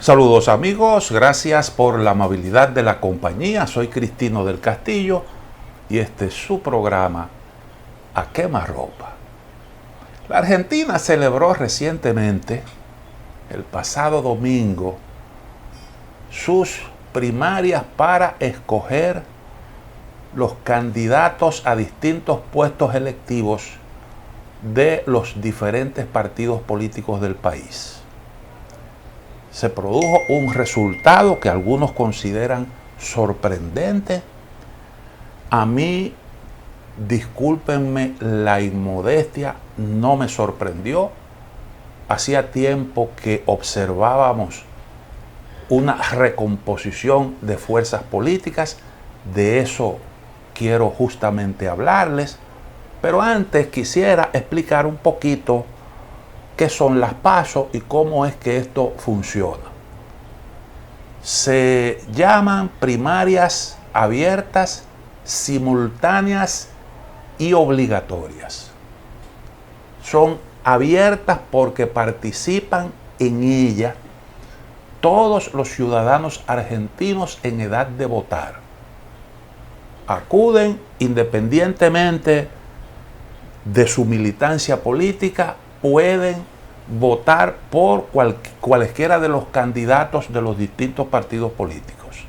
Saludos amigos, gracias por la amabilidad de la compañía. Soy Cristino del Castillo y este es su programa A Quemarropa. La Argentina celebró recientemente, el pasado domingo, sus primarias para escoger los candidatos a distintos puestos electivos de los diferentes partidos políticos del país. Se produjo un resultado que algunos consideran sorprendente. A mí, discúlpenme la inmodestia, no me sorprendió. Hacía tiempo que observábamos una recomposición de fuerzas políticas. De eso quiero justamente hablarles. Pero antes quisiera explicar un poquito qué son las PASO y cómo es que esto funciona. Se llaman primarias abiertas, simultáneas y obligatorias. Son abiertas porque participan en ella todos los ciudadanos argentinos en edad de votar. Acuden independientemente de su militancia política, pueden votar por cualesquiera de los candidatos de los distintos partidos políticos.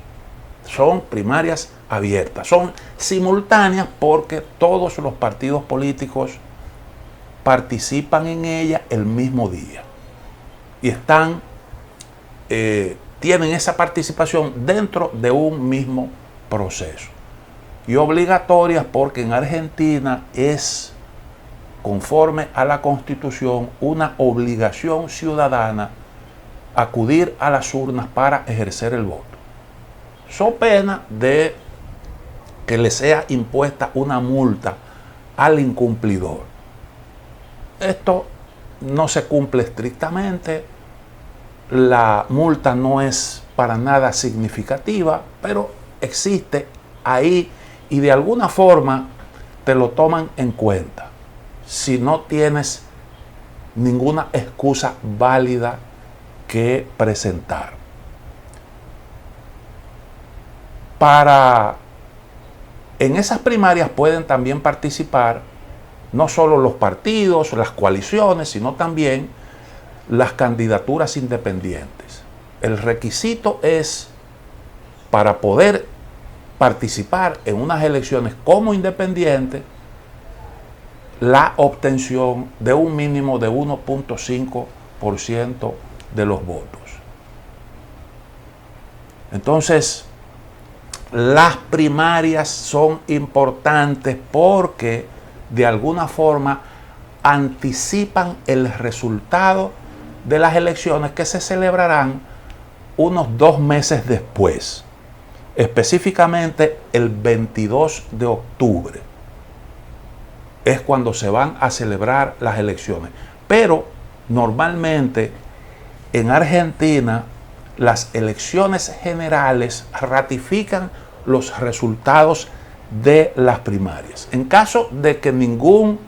Son primarias abiertas, son simultáneas porque todos los partidos políticos participan en ella el mismo día y tienen esa participación dentro de un mismo proceso. Y obligatorias porque en Argentina es, conforme a la Constitución, una obligación ciudadana acudir a las urnas para ejercer el voto, so pena de que le sea impuesta una multa al incumplidor. Esto no se cumple estrictamente, la multa no es para nada significativa, pero existe ahí y de alguna forma te lo toman en cuenta si no tienes ninguna excusa válida que presentar. En esas primarias pueden también participar no solo los partidos, las coaliciones, sino también las candidaturas independientes. El requisito es, para poder participar en unas elecciones como independiente, la obtención de un mínimo de 1.5% de los votos. Entonces, las primarias son importantes porque de alguna forma anticipan el resultado de las elecciones que se celebrarán unos 2 meses después, específicamente el 22 de octubre. Es cuando se van a celebrar las elecciones. Pero normalmente en Argentina las elecciones generales ratifican los resultados de las primarias. En caso de que ningún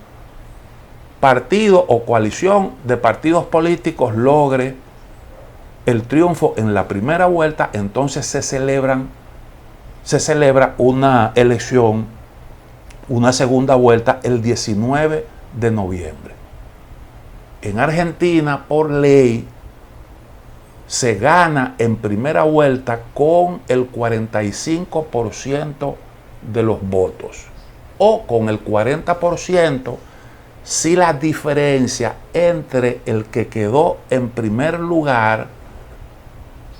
partido o coalición de partidos políticos logre el triunfo en la primera vuelta, entonces se celebra una elección, una segunda vuelta el 19 de noviembre. En Argentina, por ley, se gana en primera vuelta con el 45% de los votos o con el 40% si la diferencia entre el que quedó en primer lugar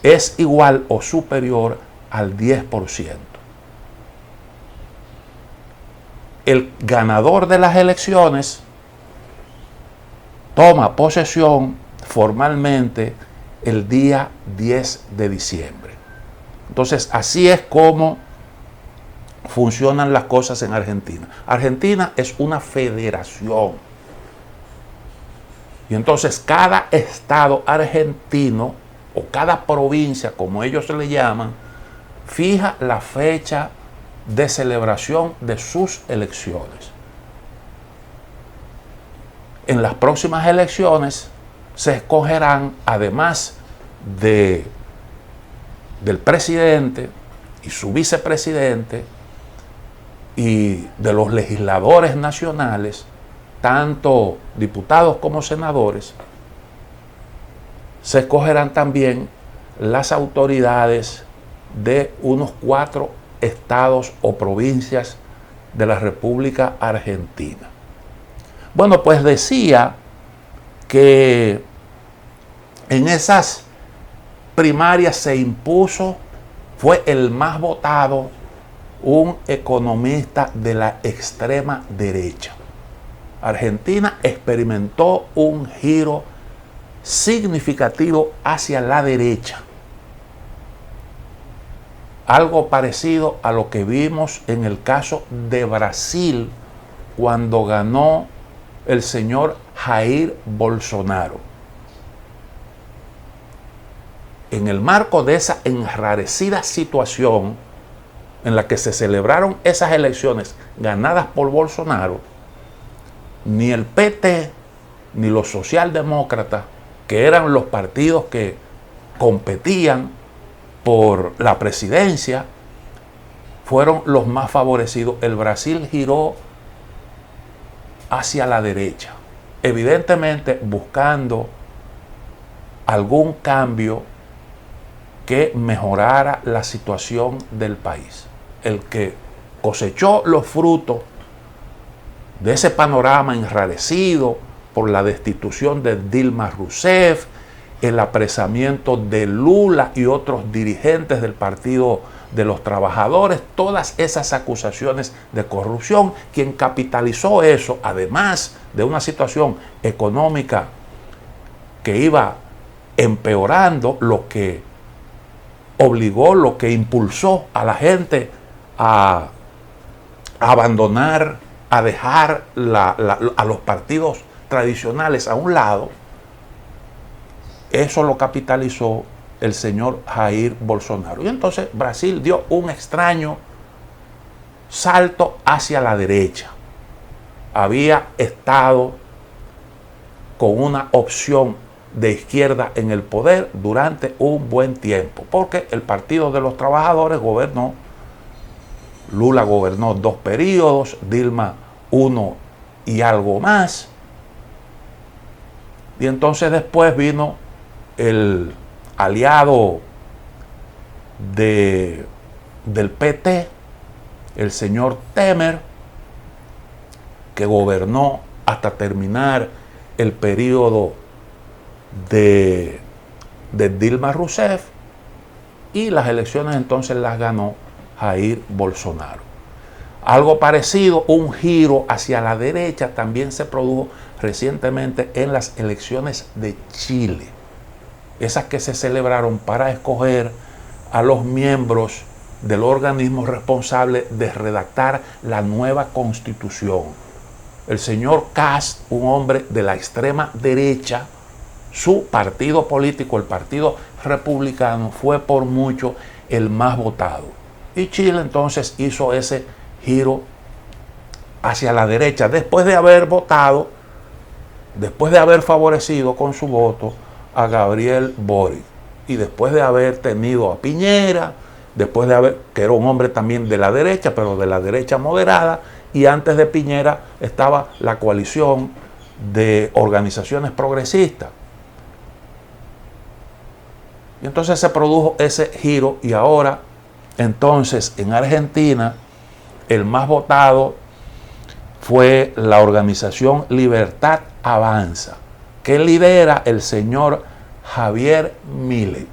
es igual o superior al 10%. El ganador de las elecciones toma posesión formalmente el día 10 de diciembre. Entonces, así es como funcionan las cosas en Argentina. Argentina es una federación. Y entonces cada estado argentino, o cada provincia, como ellos le llaman, fija la fecha de celebración de sus elecciones. En las próximas elecciones se escogerán, además de del presidente y su vicepresidente y de los legisladores nacionales, tanto diputados como senadores, se escogerán también las autoridades de unos 4 estados o provincias de la República Argentina. Bueno, pues decía que en esas primarias se impuso, fue el más votado, un economista de la extrema derecha. Argentina experimentó un giro significativo hacia la derecha. Algo parecido a lo que vimos en el caso de Brasil cuando ganó el señor Jair Bolsonaro. En el marco de esa enrarecida situación en la que se celebraron esas elecciones ganadas por Bolsonaro, ni el PT ni los socialdemócratas, que eran los partidos que competían por la presidencia, fueron los más favorecidos. El Brasil giró hacia la derecha, evidentemente buscando algún cambio que mejorara la situación del país. El que cosechó los frutos de ese panorama enrarecido por la destitución de Dilma Rousseff, el apresamiento de Lula y otros dirigentes del Partido de los Trabajadores, todas esas acusaciones de corrupción, quien capitalizó eso, además de una situación económica que iba empeorando, lo que obligó, lo que impulsó a la gente a abandonar, a dejar a los partidos tradicionales a un lado. Eso lo capitalizó el señor Jair Bolsonaro. Y entonces Brasil dio un extraño salto hacia la derecha. Había estado con una opción de izquierda en el poder durante un buen tiempo, porque el Partido de los Trabajadores gobernó, Lula gobernó 2 periodos, Dilma 1 y algo más. Y entonces después vino el aliado del PT, el señor Temer, que gobernó hasta terminar el periodo de Dilma Rousseff, y las elecciones entonces las ganó Jair Bolsonaro. Algo parecido, un giro hacia la derecha, también se produjo recientemente en las elecciones de Chile, esas que se celebraron para escoger a los miembros del organismo responsable de redactar la nueva constitución. El señor Kast, un hombre de la extrema derecha, su partido político, el Partido Republicano, fue por mucho el más votado. Y Chile entonces hizo ese giro hacia la derecha, después de haber votado, después de haber favorecido con su voto a Gabriel Boric, y después de haber tenido a Piñera, después de haber, que era un hombre también de la derecha, pero de la derecha moderada, y antes de Piñera estaba la coalición de organizaciones progresistas. Y entonces se produjo ese giro, y ahora entonces en Argentina el más votado fue la organización Libertad Avanza, que lidera el señor Javier Milei.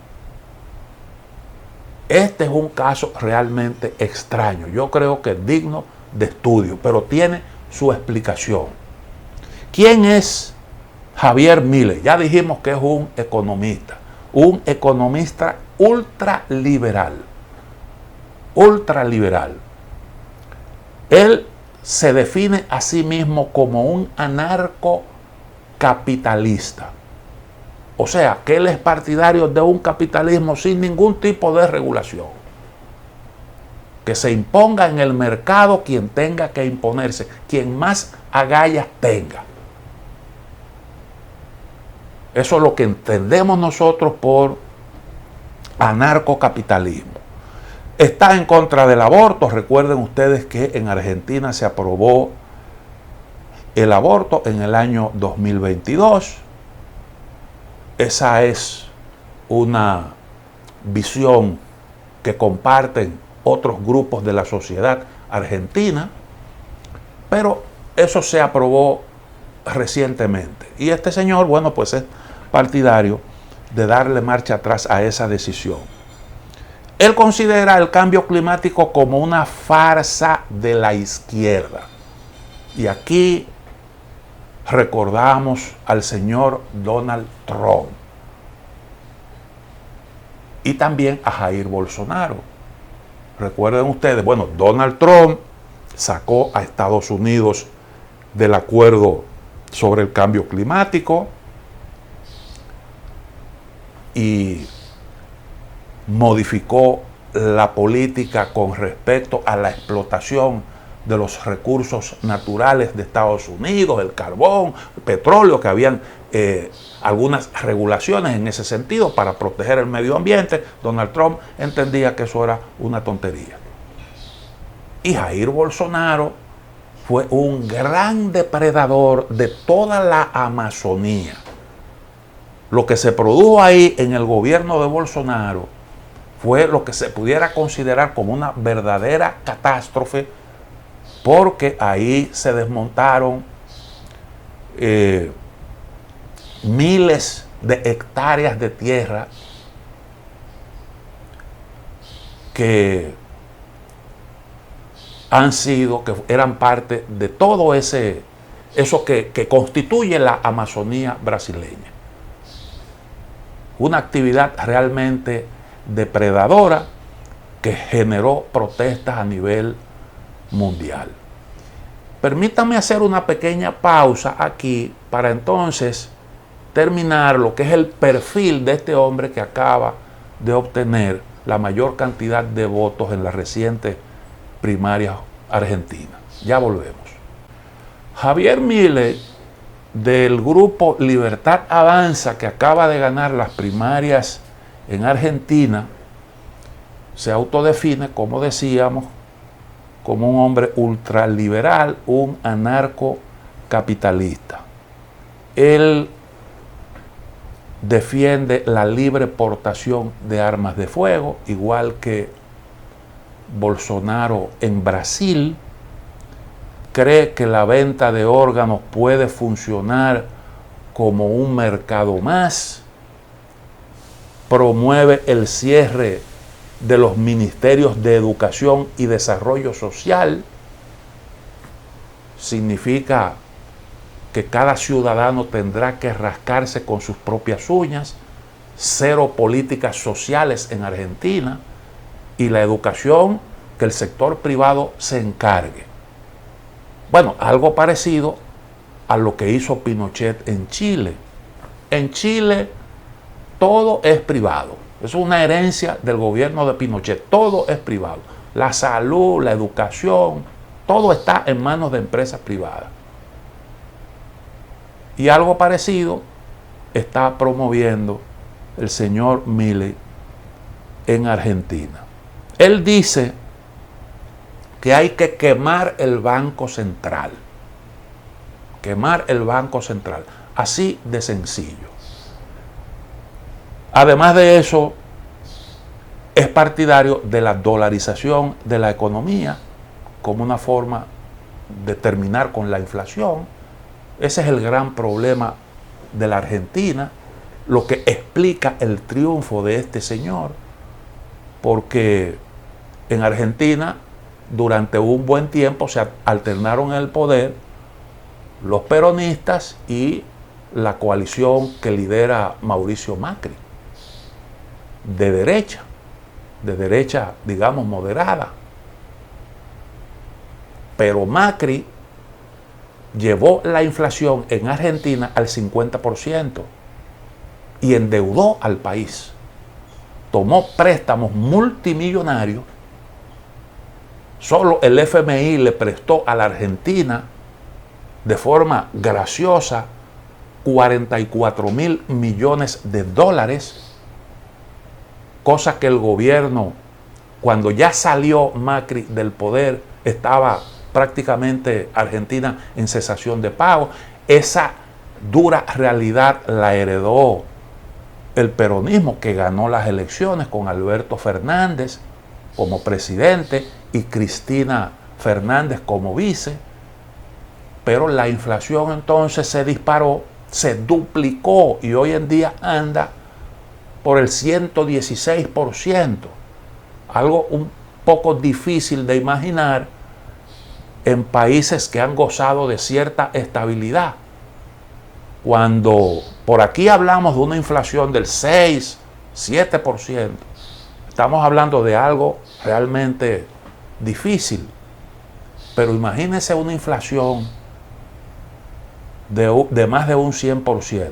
Este es un caso realmente extraño, yo creo que es digno de estudio, pero tiene su explicación. ¿Quién es Javier Milei? Ya dijimos que es un economista ultraliberal. Ultraliberal. Él se define a sí mismo como un anarcocapitalista. O sea, que él es partidario de un capitalismo sin ningún tipo de regulación. Que se imponga en el mercado quien tenga que imponerse, quien más agallas tenga. Eso es lo que entendemos nosotros por anarcocapitalismo. Está en contra del aborto. Recuerden ustedes que en Argentina se aprobó el aborto en el año 2022. Esa es una visión que comparten otros grupos de la sociedad argentina, pero eso se aprobó recientemente. Y este señor, bueno, pues es partidario de darle marcha atrás a esa decisión. Él considera el cambio climático como una farsa de la izquierda. Y aquí recordamos al señor Donald Trump y también a Jair Bolsonaro. Recuerden ustedes, bueno, Donald Trump sacó a Estados Unidos del acuerdo sobre el cambio climático y modificó la política con respecto a la explotación de los recursos naturales de Estados Unidos, el carbón, el petróleo, que habían algunas regulaciones en ese sentido para proteger el medio ambiente. Donald Trump entendía que eso era una tontería. Y Jair Bolsonaro fue un gran depredador de toda la Amazonía. Lo que se produjo ahí en el gobierno de Bolsonaro fue lo que se pudiera considerar como una verdadera catástrofe, porque ahí se desmontaron miles de hectáreas de tierra que eran parte de todo eso que constituye la Amazonía brasileña. Una actividad realmente depredadora que generó protestas a nivel mundial. Permítame hacer una pequeña pausa aquí para entonces terminar lo que es el perfil de este hombre que acaba de obtener la mayor cantidad de votos en las recientes primarias argentinas. Ya volvemos. Javier Milei, del grupo Libertad Avanza, que acaba de ganar las primarias en Argentina, se autodefine, como decíamos, como un hombre ultraliberal, un anarcocapitalista. Él defiende la libre portación de armas de fuego, igual que Bolsonaro en Brasil. Cree que la venta de órganos puede funcionar como un mercado más. Promueve el cierre de los ministerios de Educación y Desarrollo Social. Significa que cada ciudadano tendrá que rascarse con sus propias uñas. Cero políticas sociales en Argentina. Y la educación, que el sector privado se encargue. Bueno, algo parecido a lo que hizo Pinochet en Chile. En Chile todo es privado. Es una herencia del gobierno de Pinochet. Todo es privado. La salud, la educación, todo está en manos de empresas privadas. Y algo parecido está promoviendo el señor Milei en Argentina. Él dice que hay que quemar el Banco Central. Quemar el Banco Central. Así de sencillo. Además de eso, es partidario de la dolarización de la economía como una forma de terminar con la inflación. Ese es el gran problema de la Argentina, lo que explica el triunfo de este señor, porque en Argentina durante un buen tiempo se alternaron en el poder los peronistas y la coalición que lidera Mauricio Macri, de derecha, digamos, moderada. Pero Macri llevó la inflación en Argentina al 50% y endeudó al país. Tomó préstamos multimillonarios. Solo el FMI le prestó a la Argentina de forma graciosa 44.000 millones de dólares, cosa que el gobierno, cuando ya salió Macri del poder, estaba prácticamente Argentina en cesación de pago. Esa dura realidad la heredó el peronismo, que ganó las elecciones con Alberto Fernández como presidente y Cristina Fernández como vice, pero la inflación entonces se disparó, se duplicó y hoy en día anda por el 116%, algo un poco difícil de imaginar en países que han gozado de cierta estabilidad. Cuando por aquí hablamos de una inflación del 6, 7%, estamos hablando de algo realmente difícil. Pero imagínense una inflación de más de un 100%.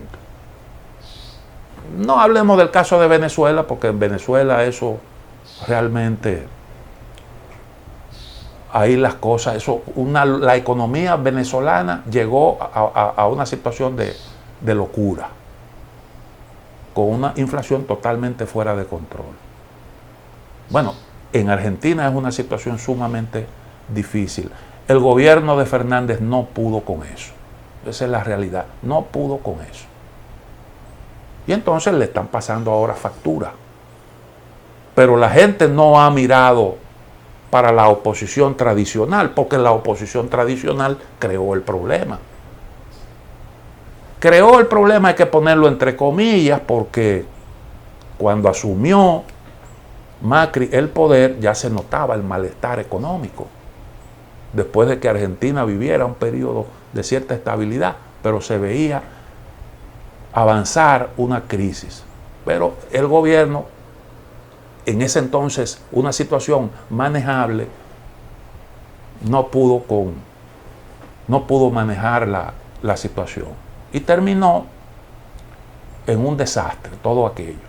No hablemos del caso de Venezuela, porque en Venezuela eso realmente, ahí las cosas, la economía venezolana llegó a una situación de locura, con una inflación totalmente fuera de control. Bueno, en Argentina es una situación sumamente difícil. El gobierno de Fernández no pudo con eso. Esa es la realidad. No pudo con eso. Y entonces le están pasando ahora factura. Pero la gente no ha mirado para la oposición tradicional, porque la oposición tradicional creó el problema. Creó el problema, hay que ponerlo entre comillas, porque cuando asumió Macri el poder ya se notaba el malestar económico, después de que Argentina viviera un periodo de cierta estabilidad, pero se veía avanzar una crisis. Pero el gobierno, en ese entonces una situación manejable, no pudo manejar la situación y terminó en un desastre todo aquello.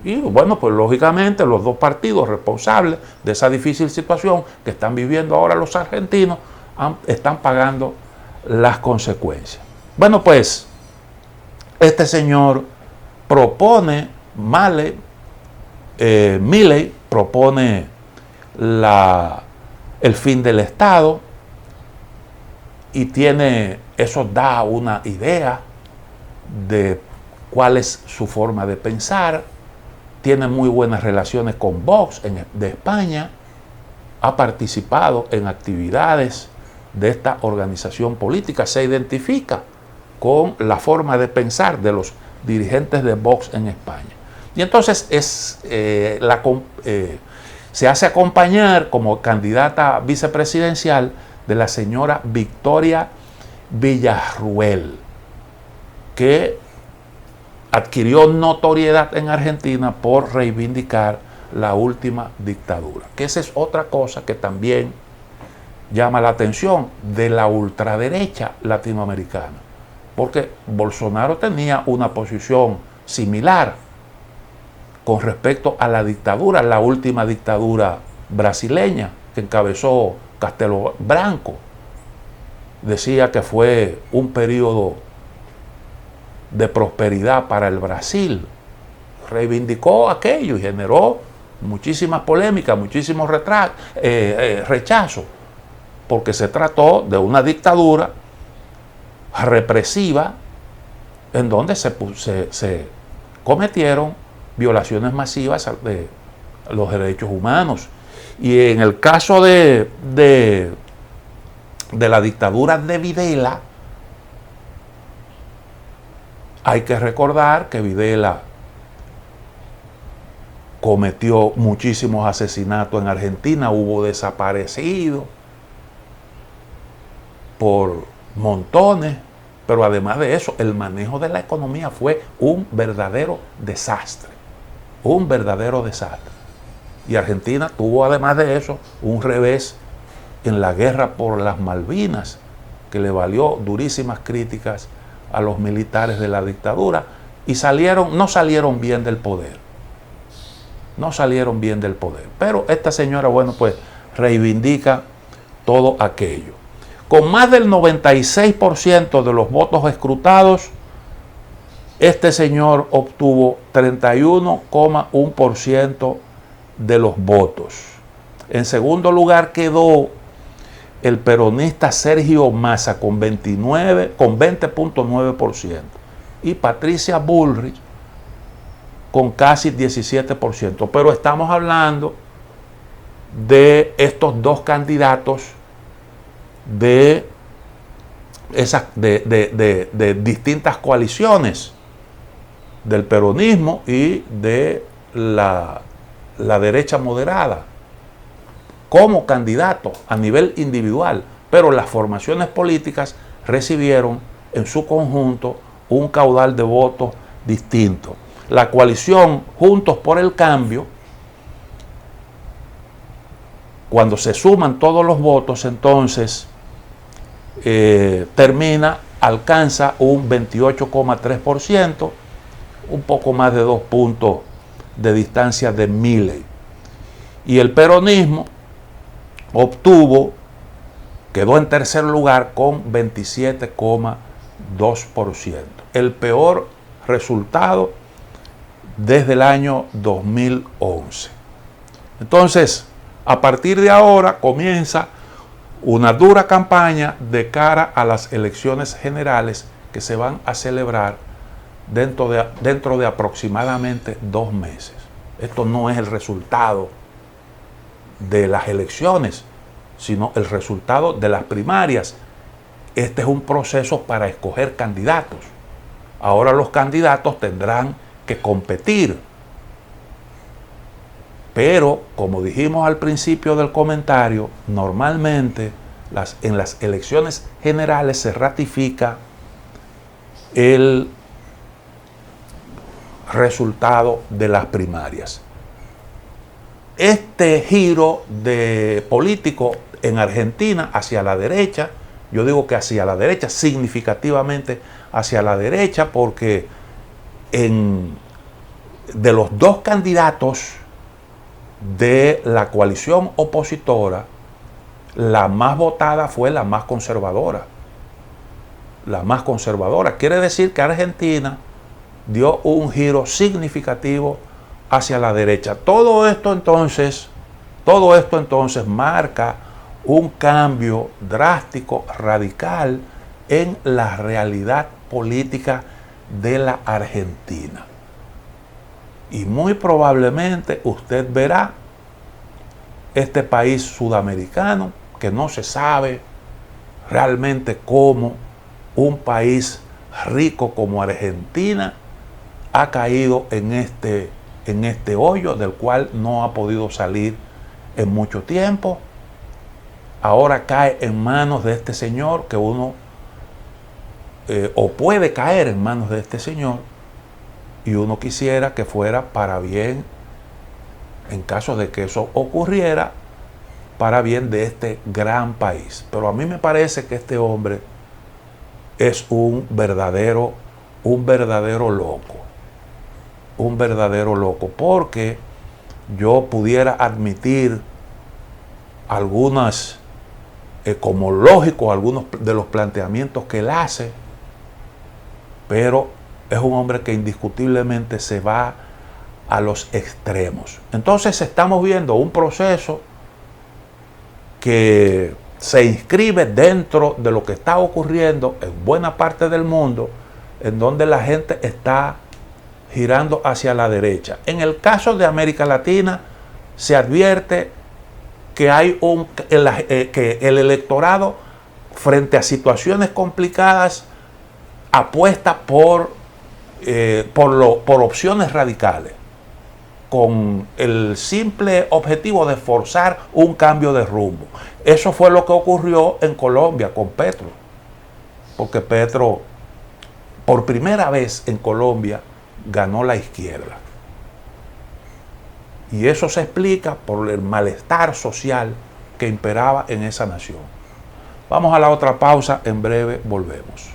Y bueno, pues lógicamente los dos partidos responsables de esa difícil situación que están viviendo ahora los argentinos están pagando las consecuencias. Bueno, pues este señor propone, Milei propone el fin del Estado, y eso da una idea de cuál es su forma de pensar. Tiene muy buenas relaciones con Vox de España, ha participado en actividades de esta organización política, se identifica con la forma de pensar de los dirigentes de Vox en España. Y entonces se hace acompañar como candidata vicepresidencial de la señora Victoria Villarruel, que adquirió notoriedad en Argentina por reivindicar la última dictadura, que esa es otra cosa que también llama la atención de la ultraderecha latinoamericana, porque Bolsonaro tenía una posición similar con respecto a la dictadura, la última dictadura brasileña que encabezó Castelo Branco. Decía que fue un periodo de prosperidad para el Brasil. Reivindicó aquello y generó muchísimas polémicas, muchísimos rechazos, porque se trató de una dictadura represiva en donde se cometieron violaciones masivas de los derechos humanos. Y en el caso de la dictadura de Videla, hay que recordar que Videla cometió muchísimos asesinatos en Argentina, hubo desaparecidos por montones, pero además de eso, el manejo de la economía fue un verdadero desastre, un verdadero desastre. Y Argentina tuvo además de eso un revés en la guerra por las Malvinas, que le valió durísimas críticas a los militares de la dictadura, y no salieron bien del poder. No salieron bien del poder. Pero esta señora, bueno, pues reivindica todo aquello. Con más del 96% de los votos escrutados, este señor obtuvo 31,1% de los votos. En segundo lugar quedó el peronista Sergio Massa con 20,9% y Patricia Bullrich con casi 17%. Pero estamos hablando de estos dos candidatos de distintas coaliciones, del peronismo y de la derecha moderada, como candidatos a nivel individual, pero las formaciones políticas recibieron en su conjunto un caudal de votos distinto. La coalición Juntos por el Cambio, cuando se suman todos los votos, entonces alcanza un 28,3%, un poco más de 2 puntos de distancia de Milei. Y el peronismo quedó en tercer lugar con 27,2%. El peor resultado desde el año 2011. Entonces, a partir de ahora comienza una dura campaña de cara a las elecciones generales que se van a celebrar dentro de aproximadamente 2 meses. Esto no es el resultado de las elecciones, sino el resultado de las primarias. Este es un proceso para escoger candidatos. Ahora los candidatos tendrán que competir. Pero, como dijimos al principio del comentario, normalmente en las elecciones generales se ratifica el resultado de las primarias. Este giro político en Argentina hacia la derecha, yo digo que hacia la derecha, significativamente hacia la derecha, porque de los dos candidatos de la coalición opositora, la más votada fue la más conservadora. La más conservadora. Quiere decir que Argentina dio un giro significativo hacia la derecha. Todo esto entonces marca un cambio drástico, radical en la realidad política de la Argentina. Y muy probablemente usted verá este país sudamericano que no se sabe realmente cómo un país rico como Argentina ha caído en este hoyo del cual no ha podido salir en mucho tiempo. Ahora cae en manos de este señor que o puede caer en manos de este señor, y uno quisiera que fuera para bien, en caso de que eso ocurriera, para bien de este gran país. Pero a mí me parece que este hombre es un verdadero loco. Un verdadero loco, porque yo pudiera admitir como lógico algunos de los planteamientos que él hace, pero es un hombre que indiscutiblemente se va a los extremos. Entonces estamos viendo un proceso que se inscribe dentro de lo que está ocurriendo en buena parte del mundo, en donde la gente está girando hacia la derecha. En el caso de América Latina se advierte que que el electorado, frente a situaciones complicadas, apuesta por opciones radicales, con el simple objetivo de forzar un cambio de rumbo. Eso fue lo que ocurrió en Colombia con Petro, porque Petro, por primera vez en Colombia, ganó la izquierda. Y eso se explica por el malestar social que imperaba en esa nación. Vamos a la otra pausa, en breve volvemos.